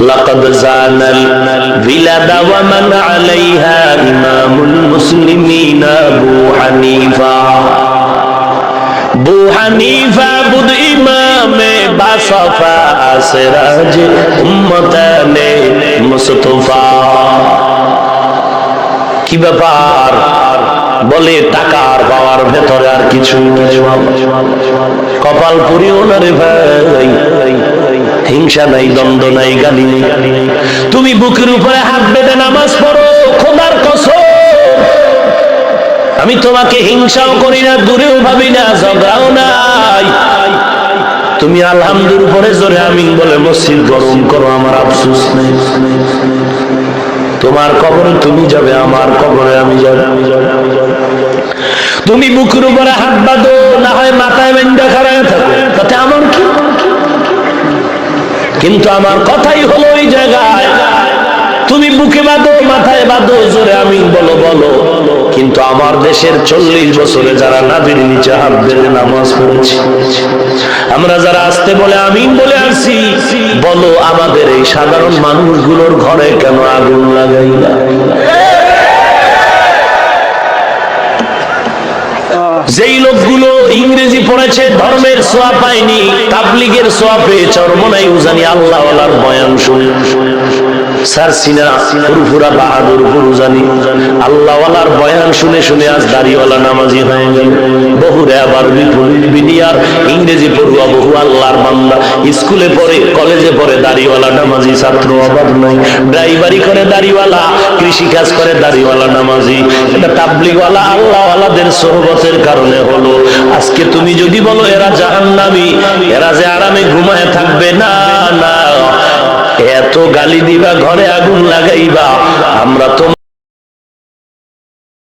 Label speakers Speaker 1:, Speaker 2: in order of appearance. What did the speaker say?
Speaker 1: লাকাদ জানাল বিলাদা ওয়া মান আলাইহা ইমামুল মুসলিমিন আবু হানিফা। अबू हनीफा बुद इमाम बासफा सिराज उम्मताने मुस्तफा। কি ব্যাপার বলে টাকার পাওয়ার ভেতরে আর কিছু কপাল পুরিও না রে ভাই, হিংসা নাই, দ্বন্দ্ব নাই, গালি নেই। তুমি বুকের উপরে হাত বেঁধে নামাজ পড়ো, খোদার কসম আমি তোমাকে হিংসাও করি না, দূরেও ভাবি না, ঝগড়াও নাই। তুমি আলহামদুর পরে জোরে আমিন বলে মসজিদ গরম করো, আমার আফসোস নেই। তোমার কবরে তুমি যাবে, আমার কবরে আমি যাব। তুমি বুকের উপরে হাত বাঁধো, না হয় মাথায় বেঁধে খাড়ায় থাকো, তাতে আমার কি? কিন্তু আমার কথাই হলো ওই জায়গায় তুমি বুকে বাঁধো, মাথায় বাঁধো, জোরে আমিন বলো বলো। কিন্তু আমার দেশের 40 বছরে যারা নাভির নিচে হাত বেঁধে নামাজ পড়েছি, আমরা যারা আসতে বলে আমিন বলে আসি, বলো আমাদের এই সাধারণ মানুষগুলোর ঘরে কেন আগুন লাগাই না? যেই লোকগুলো ইংরেজি পড়েছে, ধর্মের ছোঁয়া পায়নি, তাবলীগের ছোঁয়া পেয়েছে, চরমনাই উজানি আল্লাহ ওয়ালার বয়ান শুনে সারসিনা ফুরফুরা বাহাদুর গুরুজানি আল্লাহ ওয়ালার বয়ান শুনে শুনে আজ দাড়িওয়ালা নামাজি হয়ে গেল। বহুরে আবার বিনিয়ার ইংরেজি পড়ুয়া বহু আল্লাহর বান্দা স্কুলে পড়ে, কলেজে পড়ে, দাড়িওয়ালা নামাজি ছাত্র অভাব নাই। ড্রাইভারি করে দাড়িওয়ালা, কৃষি কাজ করে দাড়িওয়ালা নামাজি। এটা তাবলীগওয়ালা আল্লাহ ওয়ালাদের সোহবতের কারণে হলো। আজকে তুমি যদি বলো এরা জাহান্নামী, এরা যে আরামে ঘুমায় থাকবে, না না, এত গালি দিবা, ঘরে আগুন লাগাইবা, আমরা তো